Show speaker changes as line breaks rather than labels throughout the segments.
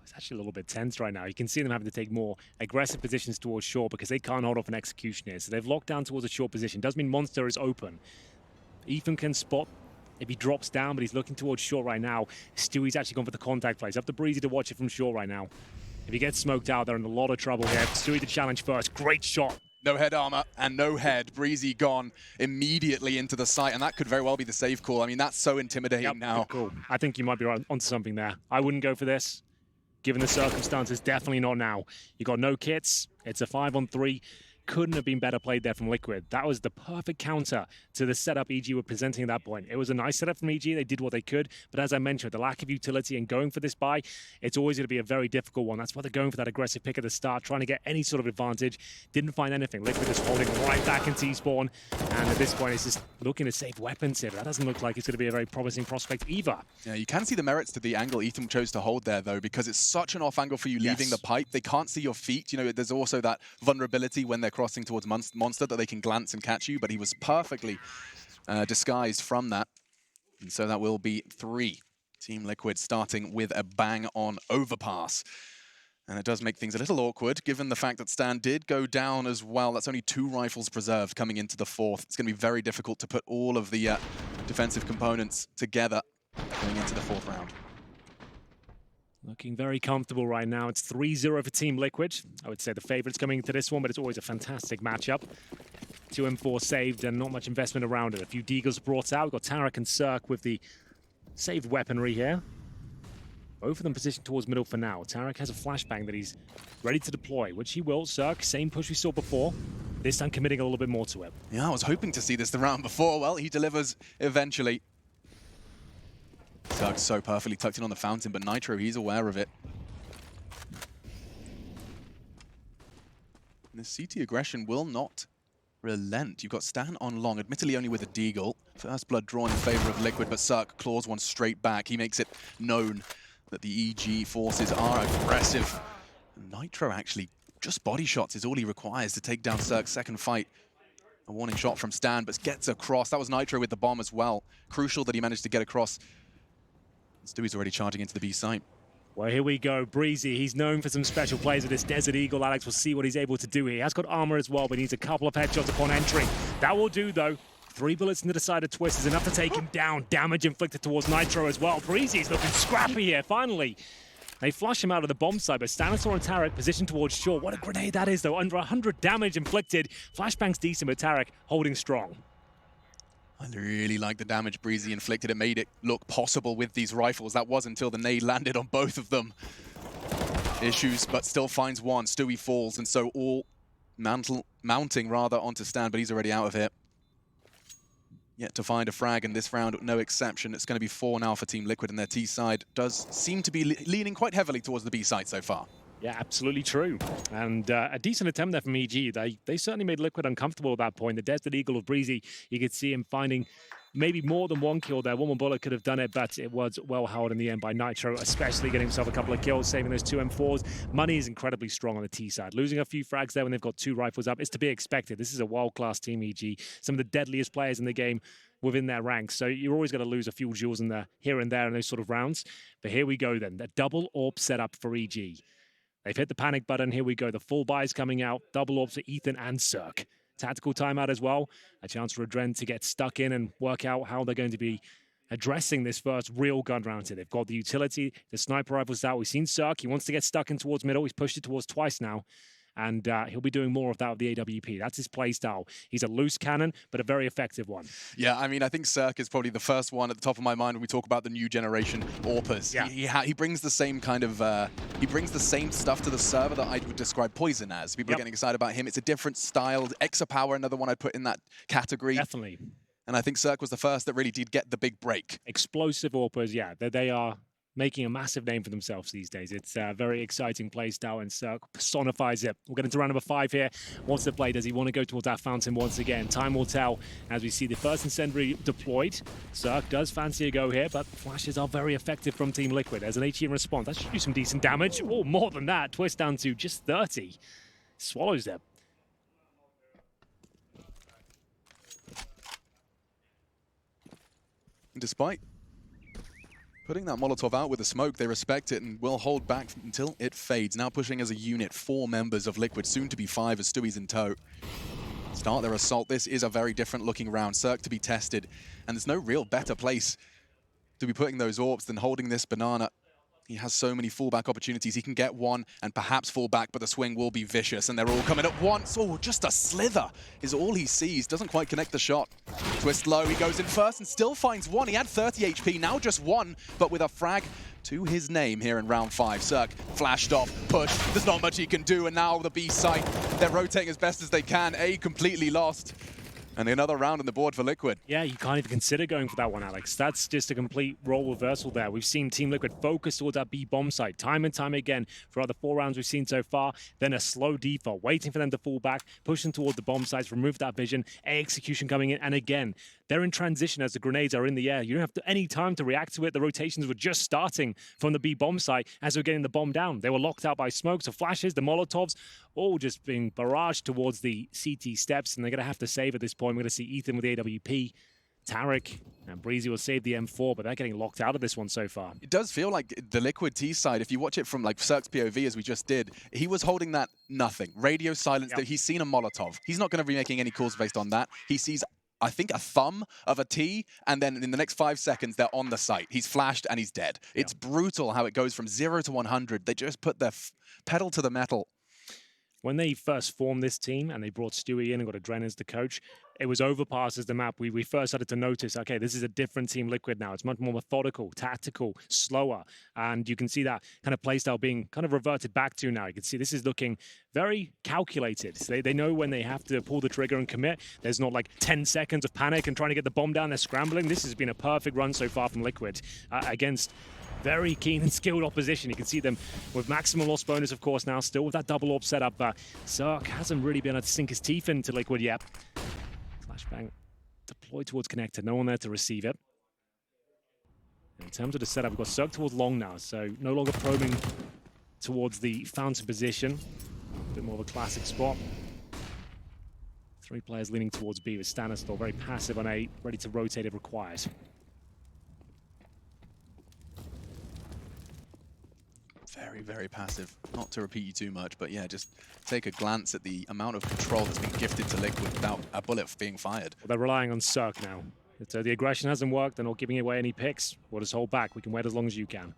It's actually a little bit tense right now. You can see them having to take more aggressive positions towards short because they can't hold off an execution here. So they've locked down towards a short position. Does mean Monster is open. Ethan can spot if he drops down, but he's looking towards short right now. Stewie's actually gone for the contact plays. Up to Breezy to watch it from short right now. If he gets smoked out, they're in a lot of trouble here. Stewie to challenge first. Great shot.
No head armor and no head. Breezy gone immediately into the site, and that could very well be the save call. I mean, that's so intimidating now.
Cool. I think you might be right onto something there. I wouldn't go for this. Given the circumstances, definitely not now. You got no kits. It's a 5-on-3. Couldn't have been better played there from Liquid. That was the perfect counter to the setup EG were presenting at that point. It was a nice setup from EG. They did what they could. But as I mentioned, the lack of utility and going for this buy, it's always going to be a very difficult one. That's why they're going for that aggressive pick at the start, trying to get any sort of advantage. Didn't find anything. Liquid is holding right back in T-spawn. And at this point, it's just looking to save weapons here. But that doesn't look like it's going to be a very promising prospect either.
Yeah, you can see the merits to the angle Ethan chose to hold there, though, because it's such an off angle for you leaving the pipe. They can't see your feet. You know, there's also that vulnerability when they're crossing towards Monster that they can glance and catch you, but he was perfectly disguised from that. And so that will be 3. Team Liquid starting with a bang on overpass. And it does make things a little awkward, given the fact that Stan did go down as well. That's only 2 rifles preserved coming into the 4th. It's going to be very difficult to put all of the defensive components together going into the 4th round.
Looking very comfortable right now. It's 3-0 for Team Liquid. I would say the favorites coming into this one, but it's always a fantastic matchup. 2 M4 saved and not much investment around it. A few Deagles brought out. We've got Tarek and Cirque with the saved weaponry here. Both of them positioned towards middle for now. Tarek has a flashbang that he's ready to deploy, which he will. Cirque, same push we saw before. This time committing a little bit more to it.
Yeah, I was hoping to see this the round before. Well, he delivers eventually. Cirque's so perfectly tucked in on the fountain, but Nitro, he's aware of it. And the CT aggression will not relent. You've got Stan on long, admittedly only with a Deagle. First blood drawn in favor of Liquid, but Cirque claws one straight back. He makes it known that the EG forces are aggressive. Nitro actually, just body shots is all he requires to take down Cirque's second fight. A warning shot from Stan, but gets across. That was Nitro with the bomb as well. Crucial that he managed to get across. Stewie's already charging into the B site.
Well, here we go. Breezy, he's known for some special plays with this Desert Eagle. Alex will see what he's able to do here. He has got armor as well, but he needs a couple of headshots upon entry. That will do, though. 3 bullets into the side of Twist is enough to take him down. Damage inflicted towards Nitro as well. Breezy's looking scrappy here, finally. They flush him out of the bomb site, but Stanislaw and Tarek positioned towards short. What a grenade that is, though. Under 100 damage inflicted. Flashbang's decent, but Tarek holding strong.
I really like the damage Breezy inflicted. It made it look possible with these rifles. That was until the nade landed on both of them. Issues, but still finds one. Stewie falls, and so all mounting rather onto Stan, but he's already out of here. Yet to find a frag in this round, no exception. It's going to be 4 now for Team Liquid, and their T side does seem to be leaning quite heavily towards the B side so far.
Yeah, absolutely true. And a decent attempt there from EG. They certainly made Liquid uncomfortable at that point. The Desert Eagle of Breezy, you could see him finding maybe more than 1 kill there. One more bullet could have done it, but it was well held in the end by Nitro, especially getting himself a couple of kills, saving those 2 M4s. Money is incredibly strong on the T side. Losing a few frags there when they've got 2 rifles up is to be expected. This is a world-class team, EG. Some of the deadliest players in the game within their ranks. So you're always going to lose a few jewels in there, here and there in those sort of rounds. But here we go then. The double AWP setup for EG. They've hit the panic button. Here we go. The full buys coming out. Double AWPs for Ethan and Cirque. Tactical timeout as well. A chance for Adren to get stuck in and work out how they're going to be addressing this first real gun round here. They've got the utility. The sniper rifle's out. We've seen Cirque. He wants to get stuck in towards middle. He's pushed it towards twice now. And he'll be doing more of that with the AWP. That's his play style. He's a loose cannon, but a very effective one.
Yeah, I mean, I think Cirque is probably the first one at the top of my mind when we talk about the new generation AWPers.
Yeah.
He brings the same kind of, he brings the same stuff to the server that I would describe Poison as. People are getting excited about him. It's a different style. Exapower, another one I'd put in that category.
Definitely.
And I think Cirque was the first that really did get the big break.
Explosive AWPers, yeah. They are making a massive name for themselves these days. It's a very exciting play style, and Cirque personifies it. We'll get into round number 5 here. What's the play? Does he want to go towards that fountain once again? Time will tell as we see the first incendiary deployed. Cirque does fancy a go here, but flashes are very effective from Team Liquid. As an HE response, that should do some decent damage. Oh, more than that. Twist down to just 30. Swallows them.
Despite Putting that Molotov out with the smoke, they respect it and will hold back until it fades. Now pushing as a unit, 4 members of Liquid, soon to be 5 as Stewie's in tow. Start their assault. This is a very different looking round. Cirque to be tested, and there's no real better place to be putting those orbs than holding this banana. He has so many fallback opportunities. He can get one and perhaps fall back, but the swing will be vicious, and they're all coming at once. Oh, just a slither is all he sees. Doesn't quite connect the shot. Twist low, he goes in first and still finds one. He had 30 HP, now just one, but with a frag to his name here in round 5. Cirque flashed off, push. There's not much he can do, and now the B site. They're rotating as best as they can. A completely lost. And another round on the board for Liquid.
Yeah, you can't even consider going for that one, Alex. That's just a complete role reversal there. We've seen Team Liquid focus towards that B bomb site time and time again throughout the 4 rounds we've seen so far. Then a slow default, waiting for them to fall back, pushing toward the bomb sites, remove that vision, A execution coming in. And again, they're in transition as the grenades are in the air. You don't have any time to react to it. The rotations were just starting from the B bomb site as we're getting the bomb down. They were locked out by smoke, so flashes, the Molotovs, all just being barraged towards the CT steps, and they're going to have to save at this point. We're going to see Ethan with the AWP, Tarek and Breezy will save the M4, but they're getting locked out of this one so far.
It does feel like the Liquid T side, if you watch it from like Cirque's POV as we just did, he was holding that nothing. Radio silence, that he's seen a Molotov. He's not going to be making any calls based on that. He sees, I think, a thumb of a T, and then in the next 5 seconds, they're on the site. He's flashed and he's dead. It's brutal how it goes from 0 to 100. They just put their pedal to the metal.
When they first formed this team and they brought Stewie in and got Adren as the coach, it was overpass as the map. We first started to notice, okay, this is a different Team Liquid now. It's much more methodical, tactical, slower. And you can see that kind of playstyle being kind of reverted back to now. You can see this is looking very calculated. So they know when they have to pull the trigger and commit. There's not like 10 seconds of panic and trying to get the bomb down. They're scrambling. This has been a perfect run so far from Liquid against very keen and skilled opposition. You can see them with maximum loss bonus, of course, now still with that double orb setup. Cirque hasn't really been able to sink his teeth into Liquid yet. Flashbang deployed towards connector. No one there to receive it. In terms of the setup, we've got Cirque towards long now, so no longer probing towards the fountain position. A bit more of a classic spot. 3 players leaning towards B with Stanislaw, very passive on A, ready to rotate if required.
Very, very passive. Not to repeat you too much, but yeah, just take a glance at the amount of control that's been gifted to Liquid without a bullet being fired.
Well, they're relying on Cirque now. The aggression hasn't worked. They're not giving away any picks. We'll just hold back. We can wait as long as you can.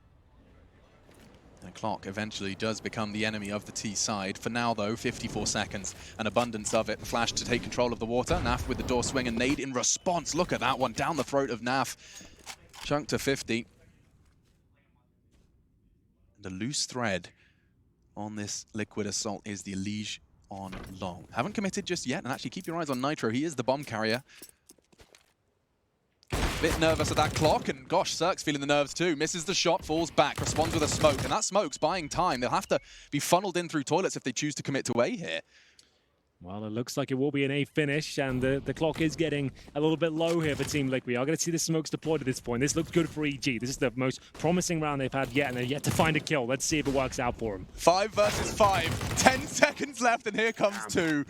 The clock eventually does become the enemy of the T side. For now, though, 54 seconds. An abundance of it. Flash to take control of the water. Naf with the door swing and nade in response. Look at that one. Down the throat of Naf. Chunk to 50. The loose thread on this Liquid assault is the Liege on long. Haven't committed just yet, and actually keep your eyes on Nitro. He is the bomb carrier. Bit nervous at that clock, and gosh, Cirque's feeling the nerves too. Misses the shot, falls back, responds with a smoke, and that smoke's buying time. They'll have to be funneled in through toilets if they choose to commit to A here.
Well, it looks like it will be an A finish, and the clock is getting a little bit low here for Team Liquid. We are going to see the smokes deployed at this point. This looks good for EG. This is the most promising round they've had yet, and they're yet to find a kill. Let's see if it works out for them.
5 versus 5. 10 seconds left, and here comes 2.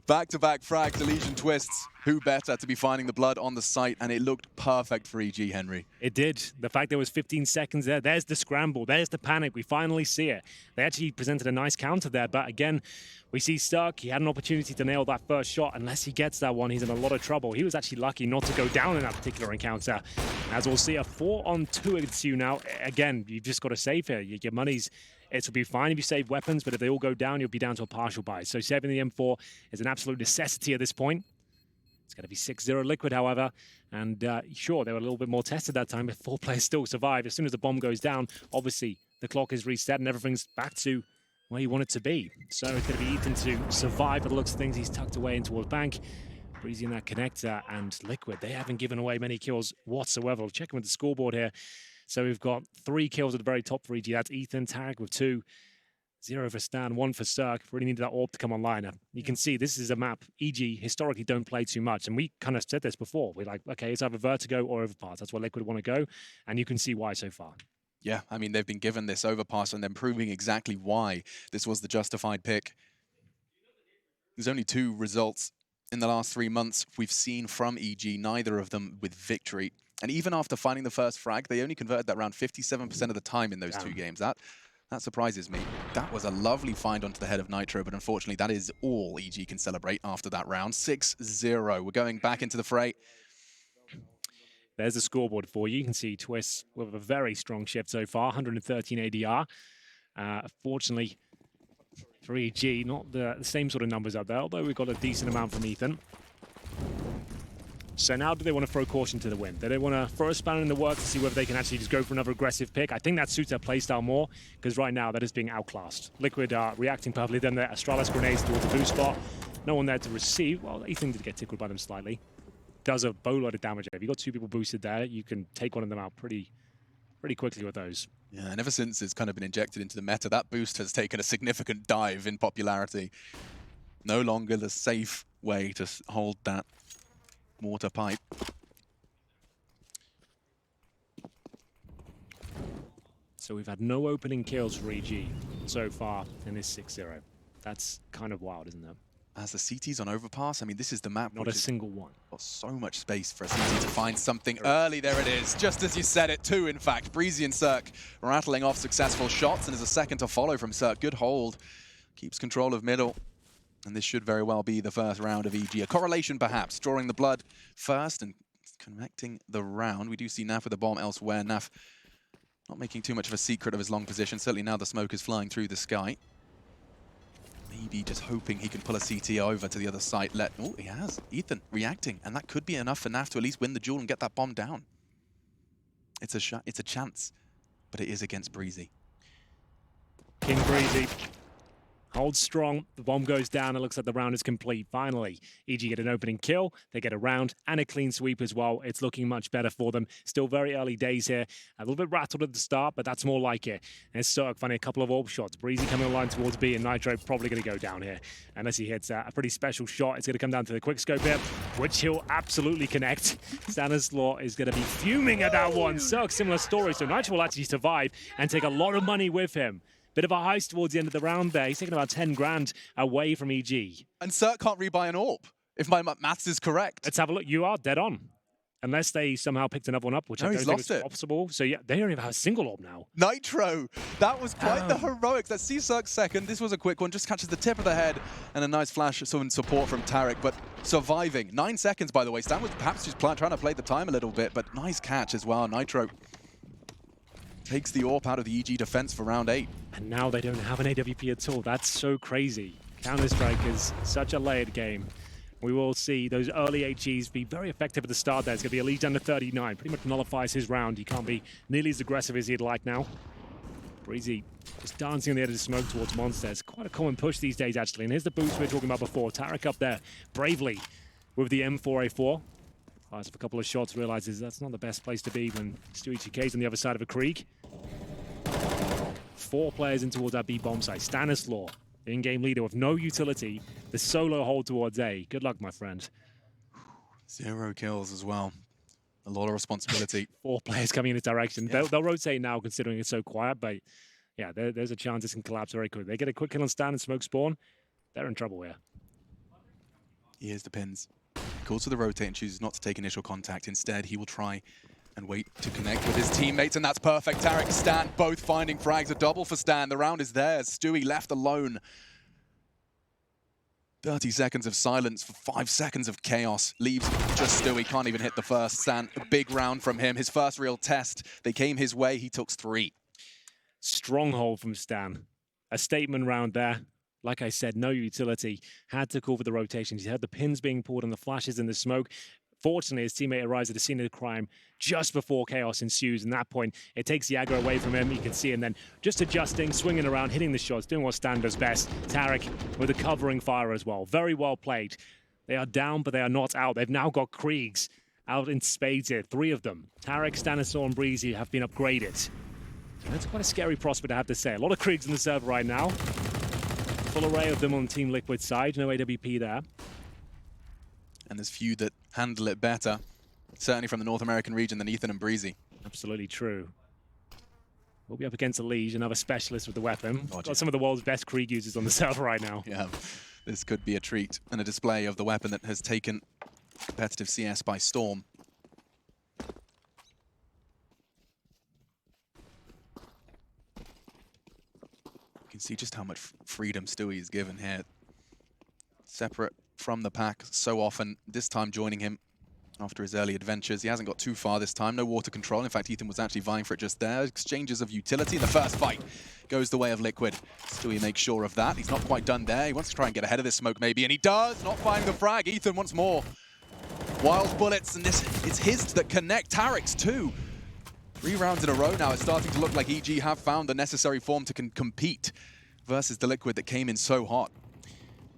Back-to-back frags, Elysian twists. Who better to be finding the blood on the site, and it looked perfect for EG, Henry.
It did. The fact there was 15 seconds there, there's the scramble, there's the panic. We finally see it. They actually presented a nice counter there, but again, we see Cirque. He had an opportunity to nail that first shot. Unless he gets that one, he's in a lot of trouble. He was actually lucky not to go down in that particular encounter. As we'll see, a 4-on-2 against you now. Again, you've just got to save here. Your money's... It will be fine if you save weapons, but if they all go down, you'll be down to a partial buy. So saving the M4 is an absolute necessity at this point. It's going to be 6-0 Liquid, however. And sure, they were a little bit more tested that time, but 4 players still survive. As soon as the bomb goes down, obviously, the clock is reset and everything's back to where you want it to be. So it's going to be Ethan to survive by the looks of things. He's tucked away in towards Bank. Breezy in that connector, and Liquid, they haven't given away many kills whatsoever. We'll check in with the scoreboard here. So we've got 3 kills at the very top for EG. That's Ethan, Tarek with 2, 0 for Stan, 1 for Cirque. Really needed that orb to come online. You can see this is a map EG historically don't play too much. And we kind of said this before. We're like, okay, it's either Vertigo or Overpass. That's where Liquid want to go. And you can see why so far.
Yeah, I mean, they've been given this Overpass and then proving exactly why this was the justified pick. There's only 2 results in the last 3 months we've seen from EG, neither of them with victory. And even after finding the first frag, they only converted that round 57% of the time in those 2 games. That surprises me. That was a lovely find onto the head of Nitro, but unfortunately that is all EG can celebrate after that round. 6-0. We're going back into the fray.
There's the scoreboard for you. You can see Twist with a very strong shift so far, 113 ADR. Fortunately, for EG, not the same sort of numbers up there, although we've got a decent amount from Ethan. So now do they want to throw caution to the wind? Do they want to throw a spanner in the works to see whether they can actually just go for another aggressive pick? I think that suits their playstyle more, because right now that is being outclassed. Liquid are reacting perfectly. Then the Astralis grenades towards the boost spot. No one there to receive. Well, Ethan did get tickled by them slightly. Does a boatload of damage. If you've got 2 people boosted there, you can take one of them out pretty quickly with those.
Yeah, and ever since it's kind of been injected into the meta, that boost has taken a significant dive in popularity. No longer the safe way to hold that mortar pipe.
So we've had no opening kills for EG so far in this 6-0. That's kind of wild, isn't it?
As the CT's on overpass, I mean, this is the map.
Not a single one.
Got so much space for a CT to find something early. There it is, just as you said it, 2 in fact. Breezy and Cirque rattling off successful shots, and there's a second to follow from Cirque. Good hold, keeps control of middle. And this should very well be the first round of EG. A correlation perhaps, drawing the blood first and connecting the round. We do see Naf with a bomb elsewhere. Naf not making too much of a secret of his long position. Certainly now the smoke is flying through the sky. Maybe just hoping he can pull a CT over to the other site. Oh, he has. Ethan reacting, and that could be enough for Naf to at least win the duel and get that bomb down. It's a chance, but it is against Breezy.
King Breezy holds strong. The bomb goes down. It looks like the round is complete. Finally, EG get an opening kill. They get a round and a clean sweep as well. It's looking much better for them. Still very early days here. A little bit rattled at the start, but that's more like it. And Cirque finding a couple of orb shots. Breezy coming online towards B, and Nitro probably going to go down here. Unless he hits a pretty special shot. It's going to come down to the quick scope here, which he'll absolutely connect. Stanislaw is going to be fuming at that one. Cirque, similar story. So Nitro will actually survive and take a lot of money with him. Bit of a heist towards the end of the round there. He's taking about 10 grand away from EG.
And Cirque can't rebuy an orb, if my maths is correct.
Let's have a look. You are dead on. Unless they somehow picked another one up, which I don't think is possible. So yeah, they don't even have a single orb now.
Nitro, that was quite the heroics. Let's see Cirque second. This was a quick one, just catches the tip of the head, and a nice flash of some support from Tarek, but surviving. 9 seconds, by the way. Stan was perhaps just trying to play the time a little bit, but nice catch as well. Nitro takes the AWP out of the EG defense for round 8.
And now they don't have an AWP at all. That's so crazy. Counter-Strike is such a layered game. We will see those early HGs be very effective at the start there. It's going to be a lead down to 39. Pretty much nullifies his round. He can't be nearly as aggressive as he'd like now. Breezy just dancing on the edge of the smoke towards Monster. It's quite a common push these days, actually. And here's the boost we were talking about before. Tarek up there bravely with the M4A4. Fires a couple of shots, realizes that's not the best place to be when Stewie TK's on the other side of a creek. 4 players in towards that B bomb site. Stanislaw, the in-game leader with no utility. The solo hold towards A. Good luck, my friend.
0 kills as well. A lot of responsibility.
4 players coming in this direction. Yeah. They'll rotate now, considering it's so quiet, but yeah, there's a chance this can collapse very quickly. They get a quick kill on Stan and smoke spawn. They're in trouble here.
Here's the pins. Calls for the rotate and chooses not to take initial contact. Instead, he will try and wait to connect with his teammates, and that's perfect. Tarek, Stan, both finding frags. A double for Stan. The round is theirs. Stewie left alone. 30 seconds of silence for 5 seconds of chaos. Leaves just Stewie. Can't even hit the first. Stan, a big round from him. His first real test. They came his way. He took 3.
Stronghold from Stan. A statement round there. Like I said, no utility. Had to call for the rotations. He heard the pins being pulled and the flashes in the smoke. Fortunately, his teammate arrives at the scene of the crime just before chaos ensues. And that point, it takes the aggro away from him. You can see him then just adjusting, swinging around, hitting the shots, doing what Stan does best. Tarek with a covering fire as well. Very well played. They are down, but they are not out. They've now got Kriegs out in spades here. 3 of them. Tarek, Stanislaw, and Breezy have been upgraded. That's quite a scary prospect, I have to say. A lot of Kriegs in the server right now. Full array of them on Team Liquid side. No AWP there.
And there's few that handle it better, certainly from the North American region, than Ethan and Breezy.
Absolutely true. We'll be up against a Liege, another specialist with the weapon.
God,
got some of the world's best Krieg users on the server right now.
Yeah, this could be a treat and a display of the weapon that has taken competitive CS by storm. can see just how much freedom Stewie is given here. Separate from the pack so often, this time joining him after his early adventures. He hasn't got too far this time, no water control. In fact, Ethan was actually vying for it just there. Exchanges of utility. The first fight goes the way of Liquid. Stewie makes sure of that. He's not quite done there. He wants to try and get ahead of this smoke maybe, and he does, not finding the frag. Ethan once more. Wild bullets, and it's his that connect. Tarek's too. 3 rounds in a row now. It's starting to look like EG have found the necessary form to compete versus the Liquid that came in so hot.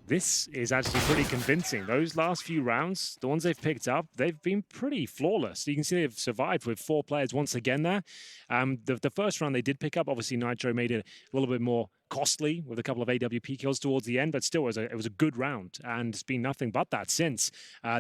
This is actually pretty convincing. Those last few rounds, the ones they've picked up, they've been pretty flawless. You can see they've survived with 4 players once again there. The first round they did pick up, obviously Nitro made it a little bit more costly with a couple of AWP kills towards the end, but still it was a good round, and it's been nothing but that since.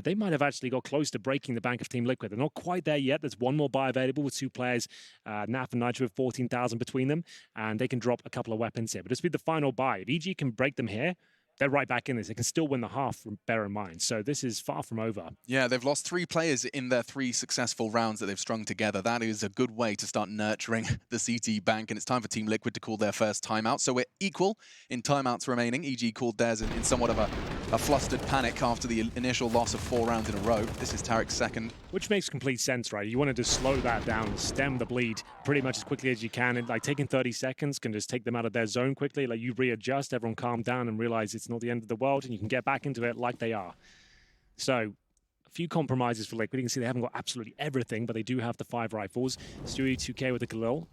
They might have actually got close to breaking the bank of Team Liquid. They're not quite there yet. There's one more buy available with 2 players, NAF and Nitro with 14,000 between them, and they can drop a couple of weapons here. But this will be the final buy. If EG can break them here, they're right back in this. They can still win the half, bear in mind. So this is far from over. Yeah,
they've lost 3 players in their 3 successful rounds that they've strung together. That is a good way to start nurturing the CT bank, and it's time for Team Liquid to call their first timeout. So we're equal in timeouts remaining. EG called theirs in somewhat of a flustered panic after the initial loss of 4 rounds in a row. This is Tarek's second.
Which makes complete sense, right? You wanted to slow that down, stem the bleed pretty much as quickly as you can, and like taking 30 seconds can just take them out of their zone quickly. Like you readjust, everyone calm down and realize it's not the end of the world, and you can get back into it like they are. So a few compromises for Liquid. You can see they haven't got absolutely everything, but they do have the 5 rifles. Stewie 2K with the Khalil,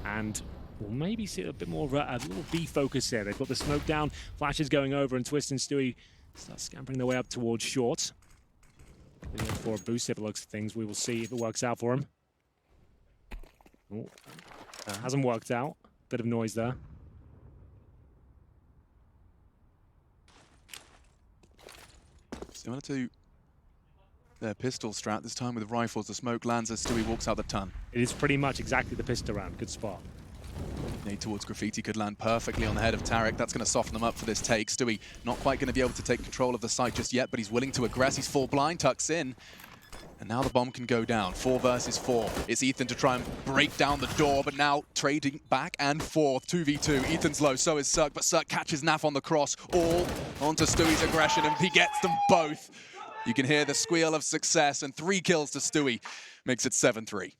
and we'll maybe see a bit more of a little B focus here. They've got the smoke down, flashes going over, and Twist and Stewie start scampering their way up towards short. For a boost, if it looks at things, we will see if it works out for him. Oh, hasn't worked out. Bit of noise there.
Similar to their pistol strat, this time with rifles. The smoke lands as Stewie walks out the ton.
It is pretty much exactly the pistol round. Good spot.
Nade towards Graffiti could land perfectly on the head of Tarek. That's going to soften them up for this take. Stewie not quite going to be able to take control of the site just yet, but he's willing to aggress. He's full blind, tucks in. And now the bomb can go down. 4 versus 4. It's Ethan to try and break down the door, but now trading back and forth. 2v2. Ethan's low, so is Cirque, but Cirque catches Naf on the cross. All onto Stewie's aggression, and he gets them both. You can hear the squeal of success, and 3 kills to Stewie. Makes it 7-3.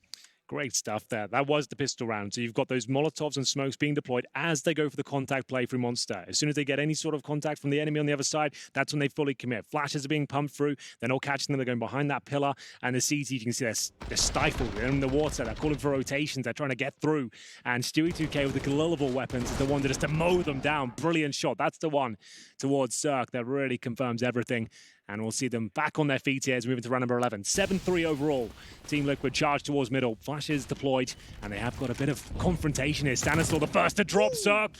Great stuff there. That was the pistol round. So you've got those Molotovs and smokes being deployed as they go for the contact play through Monster. As soon as they get any sort of contact from the enemy on the other side, that's when they fully commit. Flashes are being pumped through. They're not catching them. They're going behind that pillar. And the CT, you can see they're stifled. They're in the water. They're calling for rotations. They're trying to get through. And Stewie 2K with the Galilable weapons is the one that is to mow them down. Brilliant shot. That's the one towards Cirque that really confirms everything. And we'll see them back on their feet here as we move into round number 11. 7-3 overall. Team Liquid charge towards middle. Flashes deployed, and they have got a bit of confrontation here. Stanislaw the first to drop. Cirque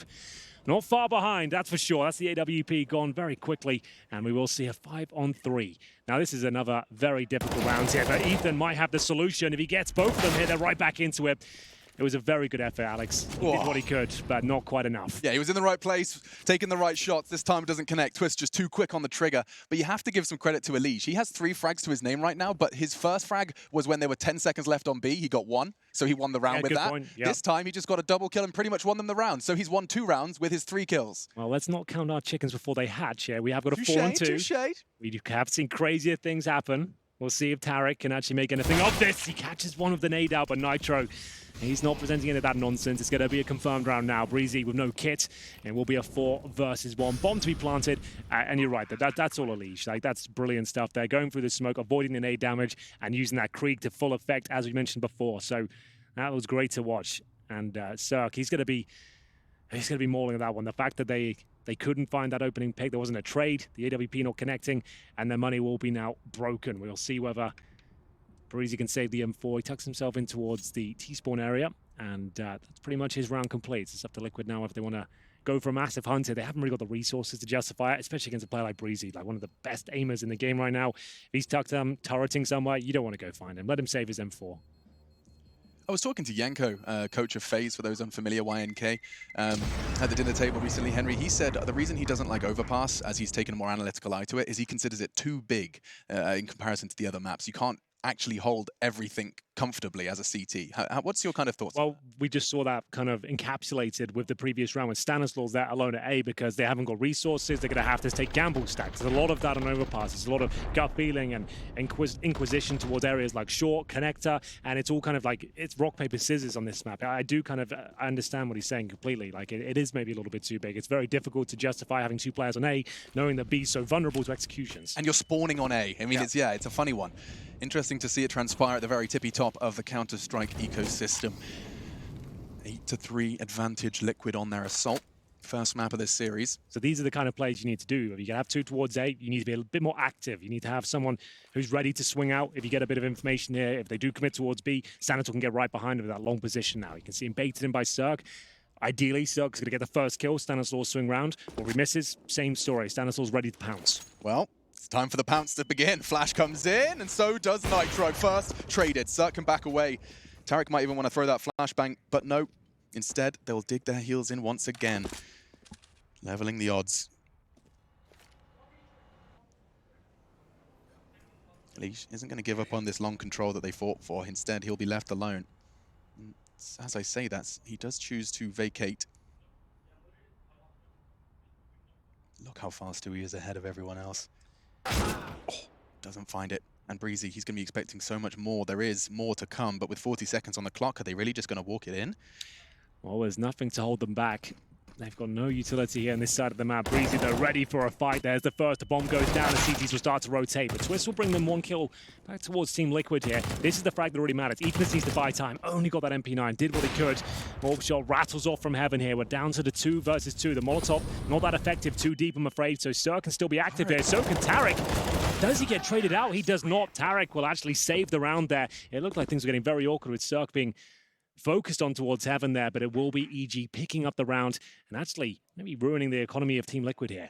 not far behind, that's for sure. That's the AWP gone very quickly, and we will see a 5-on-3. Now, this is another very difficult round here, but Ethan might have the solution. If he gets both of them here, they're right back into it. It was a very good effort, Alex. He did what he could, but not quite enough.
Yeah, he was in the right place, taking the right shots. This time it doesn't connect. Twist just too quick on the trigger. But you have to give some credit to Elige. He has 3 frags to his name right now, but his first frag was when there were 10 seconds left on B. He got 1, so he won the round with that. Yep. This time he just got a double kill and pretty much won them the round. So he's won 2 rounds with his 3 kills.
Well, let's not count our chickens before they hatch. Yeah, we have got a 4-on-2. We have seen crazier things happen. We'll see if Tarek can actually make anything of this. He catches one of the nade out, but Nitro, he's not presenting any of that nonsense. It's going to be a confirmed round now. Breezy with no kit, and it will be a 4 versus 1. Bomb to be planted, and you're right, that's all Elige. Like, that's brilliant stuff there. Going through the smoke, avoiding the nade damage, and using that Krieg to full effect, as we mentioned before. So that was great to watch. And Cirque, he's going to be mauling at that one. The fact that they couldn't find that opening pick, there wasn't a trade, the AWP not connecting, and their money will be now broken. We'll see whether Breezy can save the M4. He tucks himself in towards the T-spawn area, and that's pretty much his round complete. It's up to Liquid now if they want to go for a massive hunt here. They haven't really got the resources to justify it, especially against a player like Breezy, like one of the best aimers in the game right now. If he's tucked turreting somewhere, you don't want to go find him. Let him save his M4.
I was talking to Yanko, coach of FaZe, for those unfamiliar, YNK, at the dinner table recently. Henry, he said the reason he doesn't like Overpass, as he's taken a more analytical eye to it, is he considers it too big in comparison to the other maps. You can't actually hold everything comfortably as a CT. What's your kind of thoughts?
Well, we just saw that kind of encapsulated with the previous round when Stanislaw's there alone at A because they haven't got resources. They're going to have to take gamble stacks. There's a lot of that on overpass. There's a lot of gut feeling and inquisition towards areas like short, connector, and it's all kind of like, it's rock, paper, scissors on this map. I do kind of I understand what he's saying completely. Like, it is maybe a little bit too big. It's very difficult to justify having 2 players on A, knowing that B is so vulnerable to executions.
And you're spawning on A. I mean, it's a funny one. Interesting to see it transpire at the very tippy top of the Counter-Strike ecosystem. 8-3 advantage Liquid on their Assault. First map of this series.
So these are the kind of plays you need to do. If you can have 2 towards A, you need to be a bit more active. You need to have someone who's ready to swing out. If you get a bit of information here, if they do commit towards B, Stanislaw can get right behind him with that long position now. You can see him baited in by Cirque. Ideally, Cirque's going to get the first kill. Stanislaw swing round. Or he misses, same story. Stanislaw's ready to pounce.
Well, it's time for the pounce to begin. Flash comes in, and so does Nitro. First traded. Cirque can back away. Tarek might even want to throw that flashbang, but no. Instead, they'll dig their heels in once again. Leveling the odds. Leash isn't going to give up on this long control that they fought for. Instead, he'll be left alone. As I say that, he does choose to vacate. Look how fast he is ahead of everyone else. Oh, doesn't find it. And Breezy, he's going to be expecting so much more. There is more to come, but with 40 seconds on the clock, are they really just going to walk it in?
Well, there's nothing to hold them back. They've got no utility here on this side of the map. Breezy, they're ready for a fight. There's the first. The bomb goes down, and CTs will start to rotate. But Twist will bring them 1 kill back towards Team Liquid here. This is the frag that already matters. Ethan needs to buy time. Only got that MP9. Did what he could. Orb shot rattles off from heaven here. We're down to the 2 versus 2. The Molotov, not that effective. Too deep, I'm afraid. So Sir can still be active here. So can Tarek. Does he get traded out? He does not. Tarek will actually save the round there. It looked like things were getting very awkward with Cirque being focused on towards heaven there, but it will be EG picking up the round and actually maybe ruining the economy of Team Liquid here.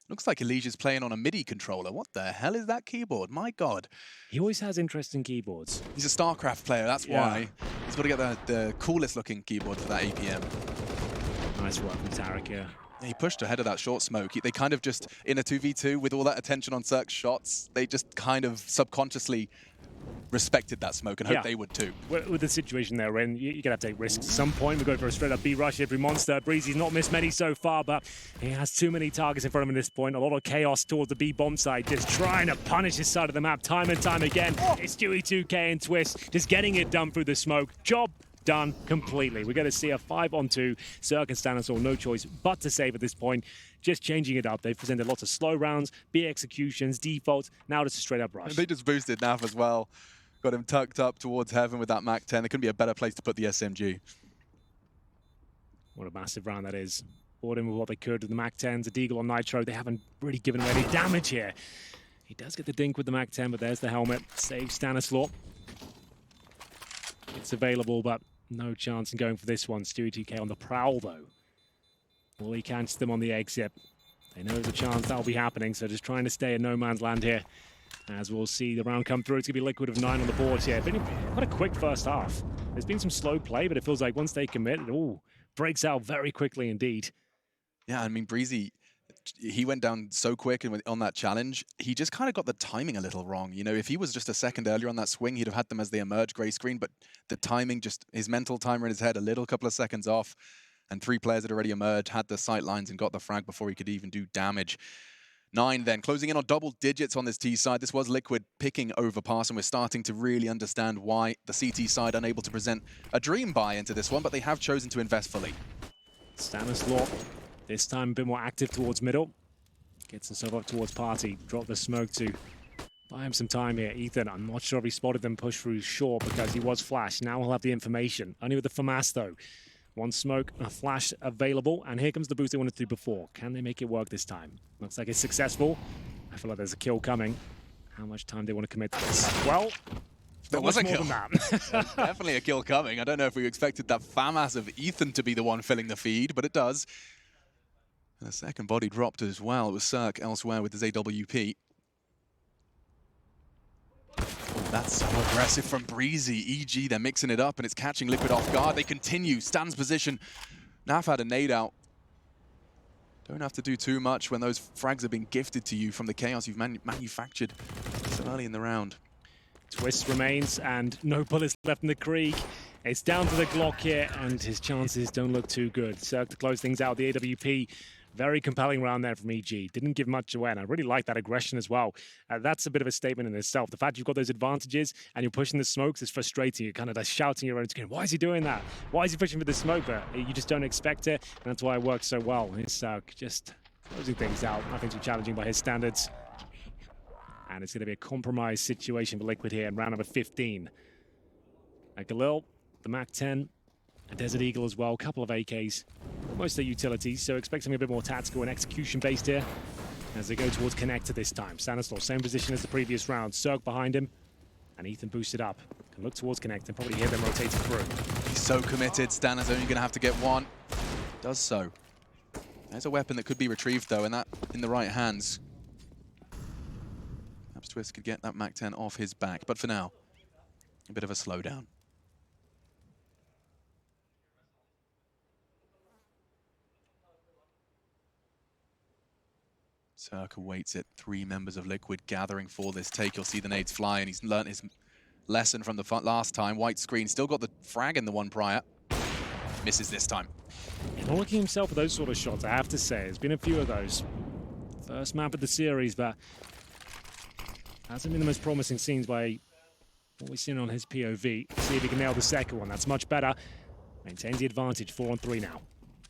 Looks like Elijah's playing on a MIDI controller. What the hell is that keyboard? My God.
He always has interesting keyboards.
He's a StarCraft player, that's why. He's got to get the coolest looking keyboard for that APM.
Nice work from Tarek here.
He pushed ahead of that short smoke. They kind of just, in a 2v2, with all that attention on Cirque's shots, they just kind of subconsciously respected that smoke and hoped they would too.
With the situation they're in, you're going to have to take risks at some point. We're going for a straight-up B rush every monster. Breezy's not missed many so far, but he has too many targets in front of him at this point. A lot of chaos towards the B bomb side, just trying to punish his side of the map time and time again. It's Stewie2K and Twist just getting it done through the smoke. Job done completely. We're going to see a 5-on-2. Cirque and Stanislaw, no choice but to save at this point. Just changing it up. They've presented lots of slow rounds, B executions, defaults. Now just a straight-up rush.
And they just boosted Naf as well. Got him tucked up towards heaven with that MAC-10. There couldn't be a better place to put the SMG.
What a massive round that is. Bought in with what they could with the MAC-10s, a Deagle on Nitro. They haven't really given him any damage here. He does get the dink with the MAC-10, but there's the helmet. Saves Stanislaw. It's available, but no chance in going for this one. Stewie2K on the prowl, though. Will he catch them on the exit? They know there's a chance that'll be happening, so just trying to stay in no man's land here. As we'll see the round come through, it's going to be Liquid of 9 on the board here. Been quite a quick first half. There's been some slow play, but it feels like once they commit, it all breaks out very quickly indeed.
Yeah, I mean, Breezy, he went down so quick on that challenge. He just kind of got the timing a little wrong. You know, if he was just a second earlier on that swing, he'd have had them as they emerge gray screen, but the timing, just his mental timer in his head, a couple of seconds off, and 3 players had already emerged, had the sight lines and got the frag before he could even do damage. 9 then, closing in on double digits on this T side. This was Liquid picking overpass, and we're starting to really understand why the CT side unable to present a dream buy into this one, but they have chosen to invest fully.
Stanislaw, this time a bit more active towards middle. Gets himself up towards party. Drop the smoke to buy him some time here. Ethan, I'm not sure if he spotted them push through short because he was flash. Now he'll have the information. Only with the FAMAS though. 1 smoke, a flash available, and here comes the boost they wanted to do before. Can they make it work this time? Looks like it's successful. I feel like there's a kill coming. How much time they want to commit to this? Well,
there was a kill. Definitely a kill coming. I don't know if we expected that FAMAS of Ethan to be the one filling the feed, but it does. And the second body dropped as well. It was Cirque elsewhere with his AWP. That's so aggressive from Breezy. EG, they're mixing it up and it's catching Liquid off guard. They continue, stands position. Naf had a nade out. Don't have to do too much when those frags have been gifted to you from the chaos you've manufactured so early in the round.
Twist remains, and no bullets left in the Krieg. It's down to the Glock here, and his chances don't look too good. Cirque to close things out. The AWP, very compelling round there from EG. Didn't give much away, and I really like that aggression as well. That's a bit of a statement in itself. The fact you've got those advantages and you're pushing the smokes is frustrating. You're kind of shouting your own skin. Why is he doing that? Why is he pushing for the smoke? But you just don't expect it, and that's why it works so well. It's just closing things out. Nothing too challenging by his standards. And it's going to be a compromised situation for Liquid here in round number 15. Galil, the MAC-10, a Desert Eagle as well, a couple of AKs, most their utilities, so expect something a bit more tactical and execution-based here as they go towards Connector this time. Stanislaw, same position as the previous round. Cirque behind him, and Ethan boosted up. Can look towards Connector, probably hear them rotating through.
He's so committed. Stan is only going to have to get one. Does so. There's a weapon that could be retrieved, though, and that in the right hands. Perhaps Twist could get that MAC-10 off his back, but for now, a bit of a slowdown. Cirque waits it. 3 members of Liquid gathering for this take. You'll see the nades fly, and he's learnt his lesson from the last time. White screen, still got the frag in the one prior. Misses this time.
Not looking himself for those sort of shots, I have to say. There's been a few of those. First map of the series, but hasn't been the most promising scenes by what we've seen on his POV. See if he can nail the second one. That's much better. Maintains the advantage, 4 on 3 now.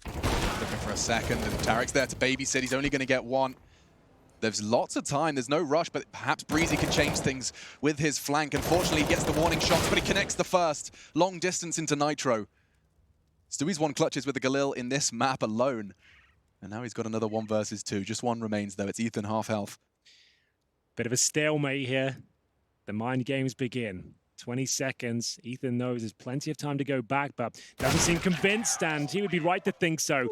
Looking for a second, and Tarek's there to babysit. He's only going to get one. There's lots of time. There's no rush, but perhaps Breezy can change things with his flank. Unfortunately, he gets the warning shots, but he connects the first. Long distance into Nitro. Stewie's won clutches with the Galil in this map alone. And now he's got another 1 versus 2. Just one remains, though. It's Ethan half health.
Bit of a stalemate here. The mind games begin. 20 seconds. Ethan knows there's plenty of time to go back, but doesn't seem convinced, and he would be right to think so.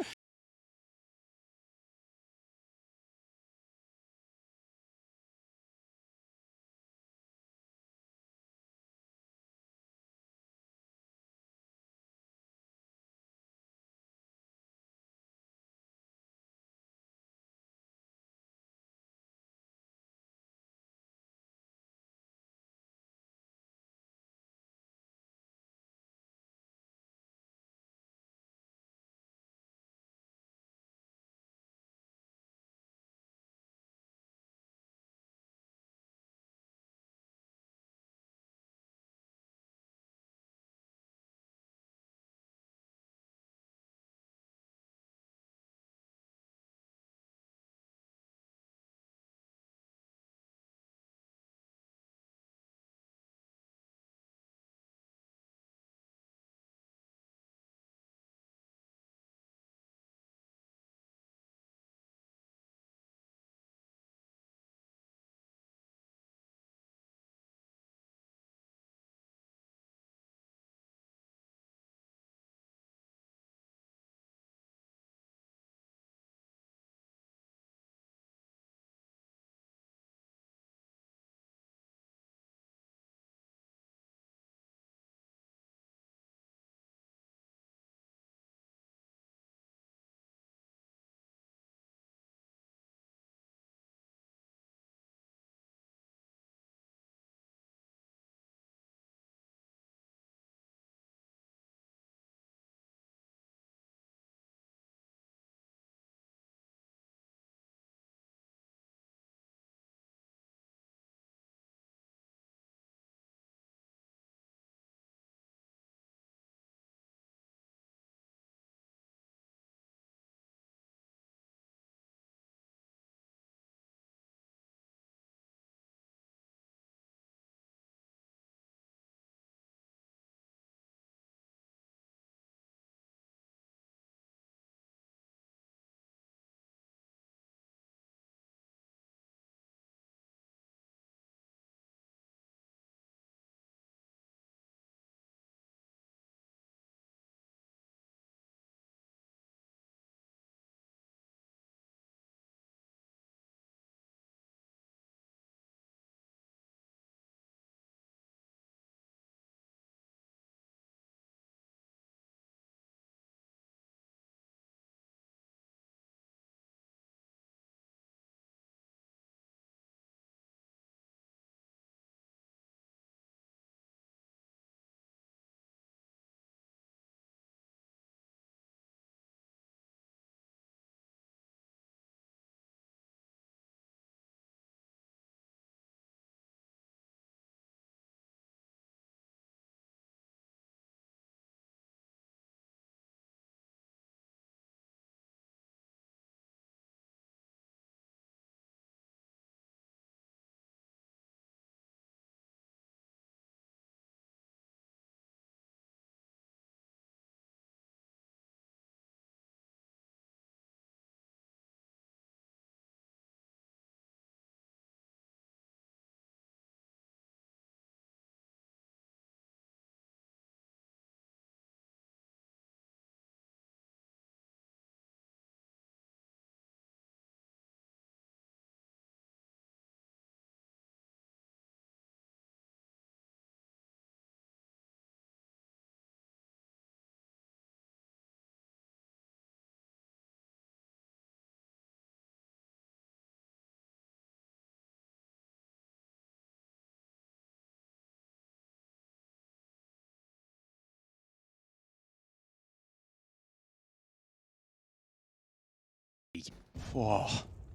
Whoa.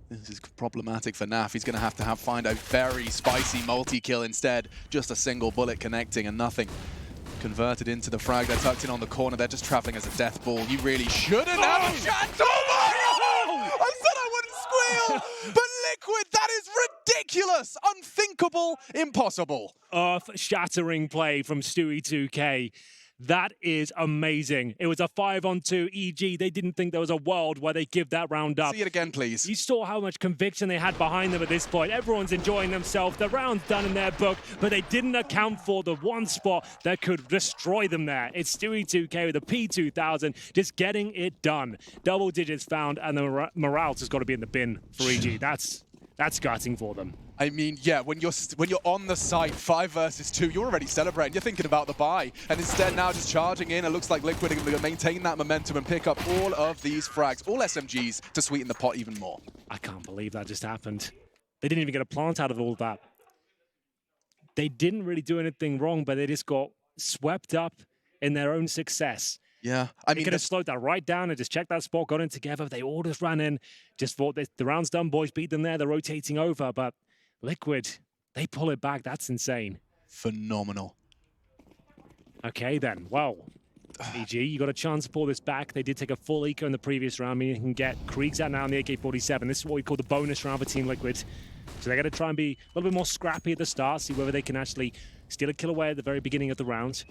This is problematic for NAF. He's going to find a very spicy multi-kill instead. Just a single bullet connecting and nothing converted into the frag. They're tucked in on the corner. They're just traveling as a death ball. You really shouldn't have a shot. Oh my! I said I wouldn't squeal, but Liquid, that is ridiculous, unthinkable, impossible.
Earth-shattering play from Stewie2K. That is amazing. It was a 5-on-2 EG. They didn't think there was a world where they give that round up.
See it again, please.
You saw how much conviction they had behind them at this point. Everyone's enjoying themselves. The round's done in their book, but they didn't account for the one spot that could destroy them there. It's Stewie2K with a P2000 just getting it done. Double digits found, and the morale has got to be in the bin for EG. That's gutting for them.
I mean, yeah, when you're on the site, 5 versus 2, you're already celebrating. You're thinking about the buy, and instead now just charging in. It looks like Liquid are going to maintain that momentum and pick up all of these frags, all SMGs, to sweeten the pot even more.
I can't believe that just happened. They didn't even get a plant out of all that. They didn't really do anything wrong, but they just got swept up in their own success.
Yeah, I mean,
they could have slowed that right down and just checked that spot, got in together. They all just ran in, just thought the round's done, boys, beat them there. They're rotating over, but Liquid, they pull it back. That's insane.
Phenomenal.
Okay, then. Well, EG, you got a chance to pull this back. They did take a full eco in the previous round, meaning you can get Kriegs out now in the AK-47. This is what we call the bonus round for Team Liquid. So they're going to try and be a little bit more scrappy at the start, see whether they can actually steal a kill away at the very beginning of the round.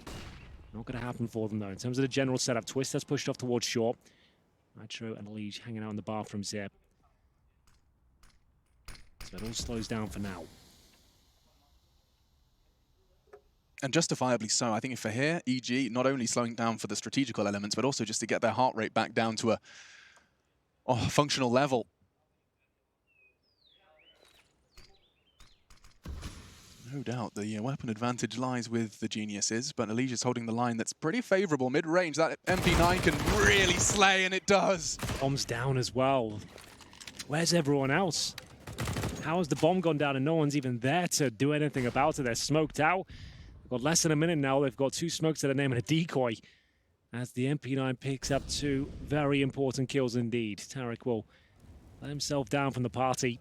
Not going to happen for them, though. In terms of the general setup, Twist has pushed off towards short. Nitro and Liege hanging out in the bathrooms here. So it all slows down for now.
And justifiably so. I think if for here, EG, not only slowing down for the strategical elements, but also just to get their heart rate back down to a functional level. No doubt the weapon advantage lies with the geniuses, but Liege is holding the line that's pretty favorable mid-range. That MP9 can really slay, and it does.
Bomb's down as well. Where's everyone else? How has the bomb gone down and no one's even there to do anything about it? They're smoked out. They've got less than a minute now. They've got 2 smokes to their name and a decoy. As the MP9 picks up 2 very important kills indeed. Tarek will let himself down from the party.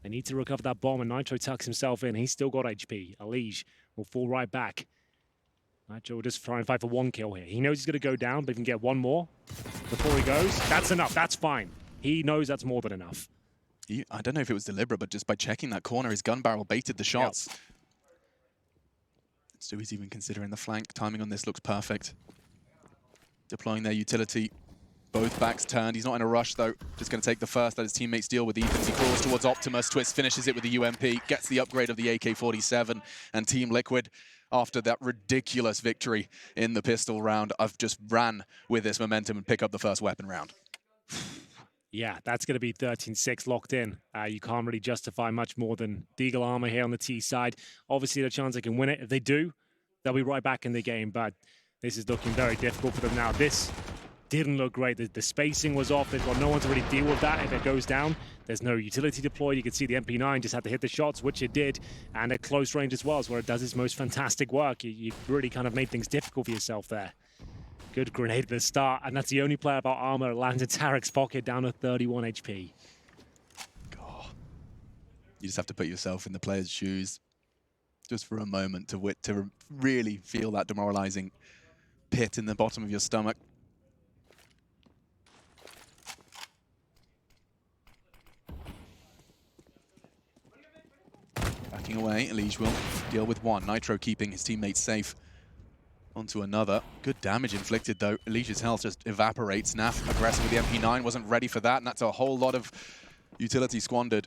They need to recover that bomb, and Nitro tucks himself in. He's still got HP. Liege will fall right back. Nitro will just try and fight for 1 kill here. He knows he's going to go down, but he can get 1 more before he goes. That's enough. That's fine. He knows that's more than enough.
I don't know if it was deliberate, but just by checking that corner, his gun barrel baited the shots. Yep. So he's even considering the flank. Timing on this looks perfect. Deploying their utility. Both backs turned. He's not in a rush, though. Just going to take the first. Let his teammates deal with Ethan. He crawls towards Optimus. Twist finishes it with the UMP. Gets the upgrade of the AK-47. And Team Liquid, after that ridiculous victory in the pistol round, I've just ran with this momentum and pick up the first weapon round.
Yeah, that's going to be 13-6 locked in. You can't really justify much more than Deagle Armor here on the T side. Obviously, the chance they can win it. If they do, they'll be right back in the game. But this is looking very difficult for them now. This didn't look great. The spacing was off. They've got no one to really deal with that. If it goes down, there's no utility deployed. You can see the MP9 just had to hit the shots, which it did. And at close range as well is where it does its most fantastic work. You really kind of made things difficult for yourself there. Good grenade at the start, and that's the only player about armor that lands in Tarek's pocket down to 31 HP.
God. You just have to put yourself in the player's shoes just for a moment to really feel that demoralizing pit in the bottom of your stomach. Backing away, Liege will deal with 1. Nitro keeping his teammates safe. Onto another. Good damage inflicted, though. Liege's health just evaporates. NAF aggressive with the MP9, wasn't ready for that, and that's a whole lot of utility squandered.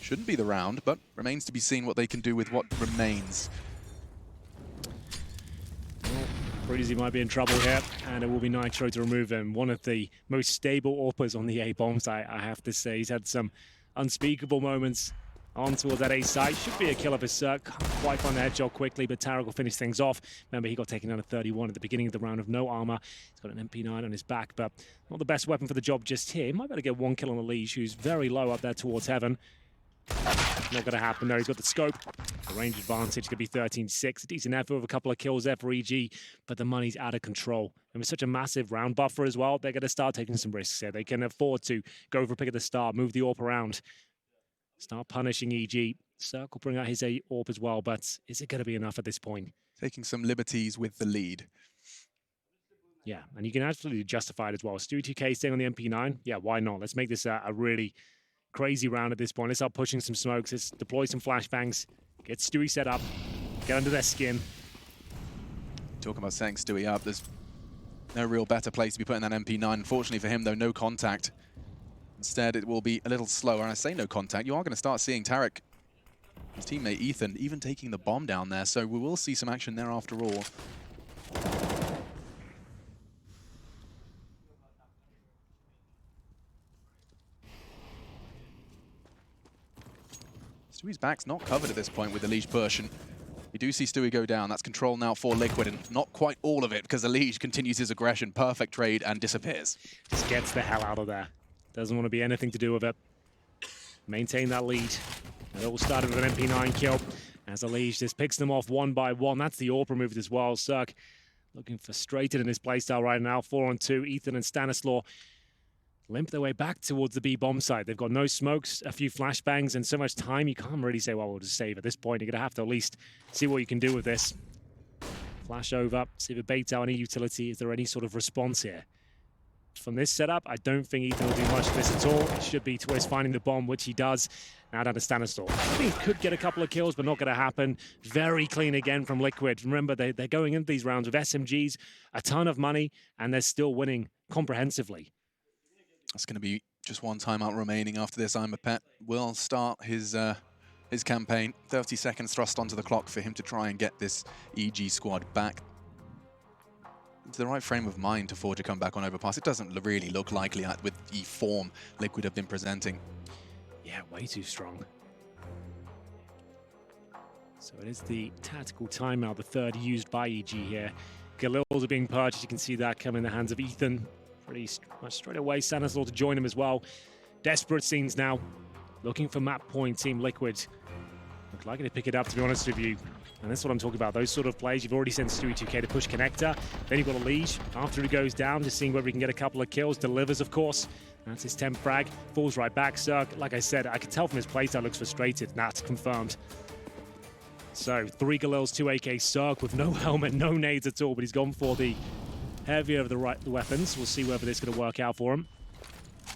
Shouldn't be the round, but remains to be seen what they can do with what remains.
Well, Breezy might be in trouble here, and it will be Nitro to remove him. One of the most stable AWPers on the A-bombs, I have to say. He's had some unspeakable moments on towards that A side. Should be a kill of his Can't quite find the headshot quickly, but Tarek will finish things off. Remember, he got taken down at 31 at the beginning of the round of no armor. He's got an MP9 on his back, but not the best weapon for the job just here. Might better get 1 kill on the Liege, who's very low up there towards heaven. Not going to happen there. He's got the scope. The range advantage could be 13-6. A decent effort with a couple of kills there for EG, but the money's out of control. And with such a massive round buffer as well, they're going to start taking some risks here. They can afford to go for a pick at the start, move the AWP around, start punishing EG. Cirque will bring out his AWP as well, but is it going to be enough at this point?
Taking some liberties with the lead.
Yeah, and you can absolutely justify it as well. Stewie2K staying on the MP9. Yeah, why not? Let's make this a really crazy round at this point. Let's start pushing some smokes. Let's deploy some flashbangs. Get Stewie set up. Get under their skin.
Talking about setting Stewie up, there's no real better place to be putting that MP9. Unfortunately for him, though, no contact. Instead, it will be a little slower. And I say no contact, you are going to start seeing Tarek, his teammate Ethan, even taking the bomb down there. So we will see some action there after all. Stewie's back's not covered at this point with the Liege push, and you do see Stewie go down. That's control now for Liquid, and not quite all of it, because the Liege continues his aggression. Perfect trade and disappears.
Just gets the hell out of there. Doesn't want to be anything to do with it. Maintain that lead. It all started with an MP9 kill. As the Liege just picks them off one by one. That's the AWP removed as well. Cirque looking frustrated in his playstyle right now. 4-on-2. Ethan and Stanislaw limp their way back towards the B bomb site. They've got no smokes, a few flashbangs, and so much time. You can't really say, well, we'll just save at this point. You're going to have to at least see what you can do with this. Flash over, see if it baits out any utility. Is there any sort of response here? From this setup, I don't think Ethan will do much of this at all. It should be Twist finding the bomb, which he does. Now down to Stanislaw. I think he could get a couple of kills, but not going to happen. Very clean again from Liquid. Remember, they're going into these rounds with SMGs, a ton of money, and they're still winning comprehensively.
That's going to be just one timeout remaining after this. IEM will start his campaign. 30 seconds thrust onto the clock for him to try and get this EG squad back into the right frame of mind to forge a comeback on Overpass. It doesn't really look likely with the form Liquid have been presenting.
Yeah, way too strong. So it is the tactical timeout, the third used by EG here. Galils are being purchased. You can see that come in the hands of Ethan. Pretty much straight away. Stanislaw to join him as well. Desperate scenes now. Looking for map point, Team Liquid. Look likely to pick it up, to be honest with you. And that's what I'm talking about. Those sort of plays. You've already sent Stewie2K to push connector. Then you've got a Liege. After he goes down, just seeing whether he can get a couple of kills. Delivers, of course. That's his 10th frag. Falls right back. Cirque, like I said, I can tell from his playstyle, looks frustrated. That's confirmed. So 3 Galils, 2 AK. Cirque with no helmet, no nades at all. But he's gone for the heavier of the weapons. We'll see whether this is going to work out for him.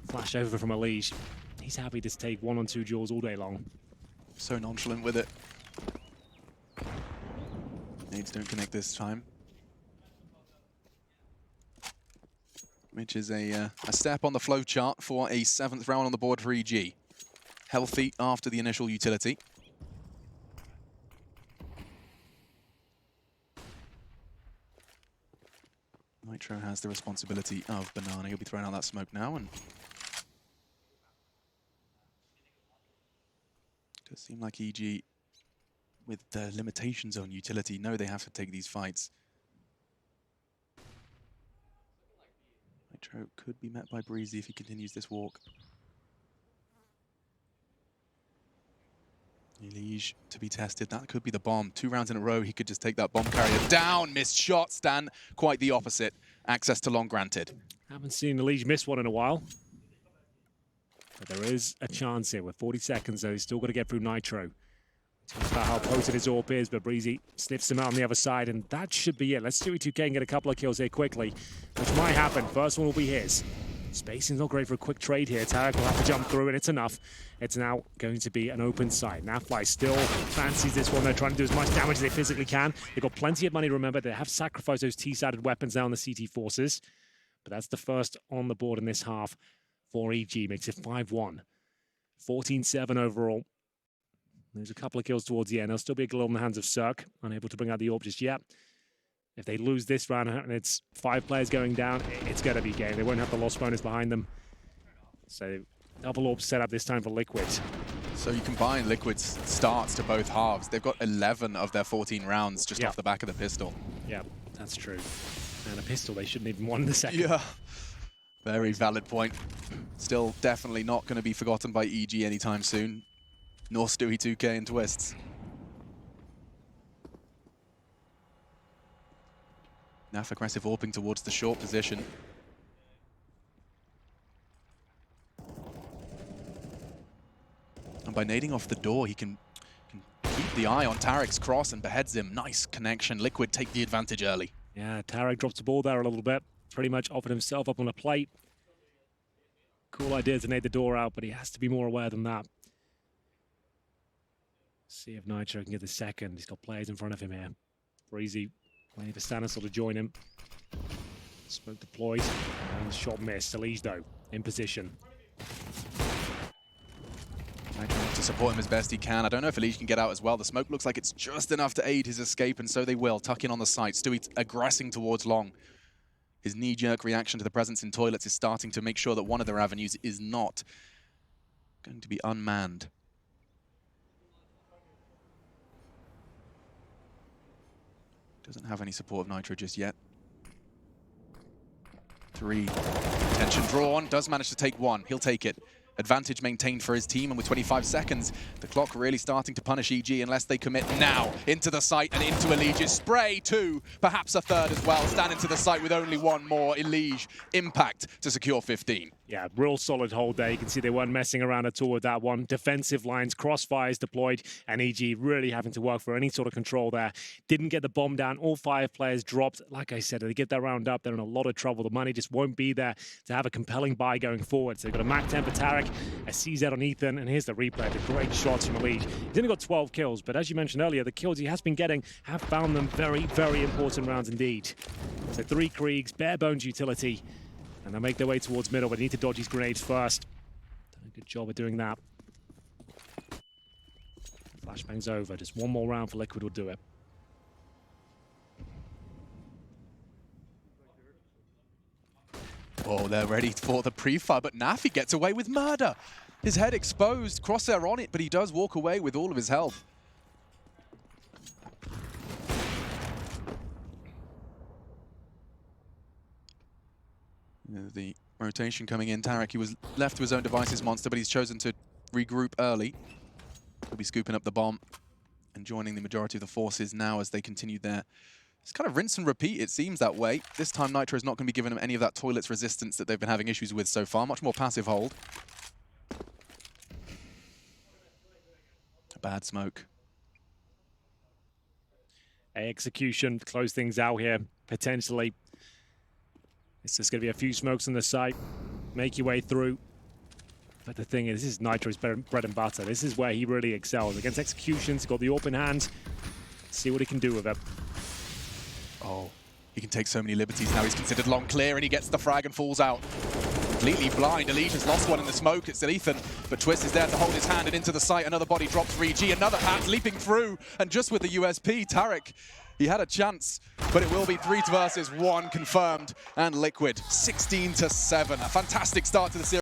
Flash over from a Liege. He's happy to take 1-on-2 duels all day long.
So nonchalant with it. Nades don't connect this time. Which is a step on the flow chart for a 7th round on the board for EG. Healthy after the initial utility. Nitro has the responsibility of Banana. He'll be throwing out that smoke now, and it does seem like EG, with the limitations on utility, know they have to take these fights. Nitro could be met by Breezy if he continues this walk. Liege to be tested. That could be the bomb. 2 rounds in a row, he could just take that bomb carrier down. Missed shot. Stan, quite the opposite. Access to long granted.
Haven't seen the Liege miss one in a while. But there is a chance here with 40 seconds, though. He's still got to get through Nitro. Talks about how potent his AWP is, but Breezy sniffs him out on the other side, and that should be it. Let's see if Stewie2K can get a couple of kills here quickly, which might happen. First one will be his. Spacing's not great for a quick trade here. Tarek will have to jump through it. It's enough. It's now going to be an open site. Nafly still fancies this one. They're trying to do as much damage as they physically can. They've got plenty of money, remember. They have sacrificed those T-sided weapons now on the CT forces. But that's the first on the board in this half for EG. Makes it 5-1. 14-7 overall. There's a couple of kills towards the end. There'll still be a Galil in the hands of Cirque. Unable to bring out the AWP just yet. If they lose this round and it's 5 players going down, it's going to be game. They won't have the loss bonus behind them. So double AWP set up this time for Liquid.
So you combine Liquid's starts to both halves. They've got 11 of their 14 rounds just off the back of the pistol.
Yeah, that's true. And a pistol, they shouldn't even won the second.
Yeah, very valid point. Still definitely not going to be forgotten by EG anytime soon. nor Stewie 2K and Twists. Naf aggressive warping towards the short position. And by nading off the door, he can keep the eye on Tarek's cross and beheads him. Nice connection. Liquid take the advantage early.
Yeah, Tarek drops the ball there a little bit. Pretty much offered himself up on a plate. Cool idea to nade the door out, but he has to be more aware than that. See if Nitro can get the second. He's got players in front of him here. Breezy waiting for Stanislaw to join him. Smoke deployed, and the shot missed. Elise, though, in position.
To support him as best he can. I don't know if Elise can get out as well. The smoke looks like it's just enough to aid his escape, and so they will. Tuck in on the site. Stewie aggressing towards long. His knee-jerk reaction to the presence in toilets is starting to make sure that one of their avenues is not going to be unmanned. Doesn't have any support of Nitro just yet. 3. Tension drawn. Does manage to take 1. He'll take it. Advantage maintained for his team, and with 25 seconds, the clock really starting to punish EG unless they commit now into the site and into Elige. Spray 2, perhaps a third as well. Stand into the site with only 1 more. Elige, impact to secure 15.
Yeah, real solid hold there. You can see they weren't messing around at all with that one. Defensive lines, crossfires deployed, and EG really having to work for any sort of control there. Didn't get the bomb down. All 5 players dropped. Like I said, if they get that round up, they're in a lot of trouble. The money just won't be there to have a compelling buy going forward. So they've got a Mac 10 for Tarek, a CZ on Ethan, and here's the replay. The great shots from Elige. He's only got 12 kills, but as you mentioned earlier, the kills he has been getting have found them very, very important rounds indeed. So 3 Kriegs, bare bones utility. And they'll make their way towards middle, but they need to dodge his grenades first. Done a good job of doing that. Flashbang's over. Just 1 more round for Liquid will do it.
Oh, they're ready for the pre-fire, but Nafi gets away with murder. His head exposed, crosshair on it, but he does walk away with all of his health. The rotation coming in. Tarek, he was left to his own devices, Monster, but he's chosen to regroup early. He'll be scooping up the bomb and joining the majority of the forces now as they continue their... It's kind of rinse and repeat, it seems that way. This time Nitro is not going to be giving them any of that toilets resistance that they've been having issues with so far. Much more passive hold. A bad smoke.
Execution to close things out here, potentially. It's just going to be a few smokes on the site. Make your way through. But the thing is, this is Nitro's bread and butter. This is where he really excels. Against executions, he's got the open hand. See what he can do with it.
Oh, he can take so many liberties now. He's considered long clear, and he gets the frag and falls out. Completely blind. Elige has lost one in the smoke. It's still Ethan, but Twist is there to hold his hand, and into the site. Another body drops for EG. Another hat leaping through, and just with the USP, Tarek, he had a chance, but it will be 3 versus 1 confirmed, and Liquid 16-7. A fantastic start to the series.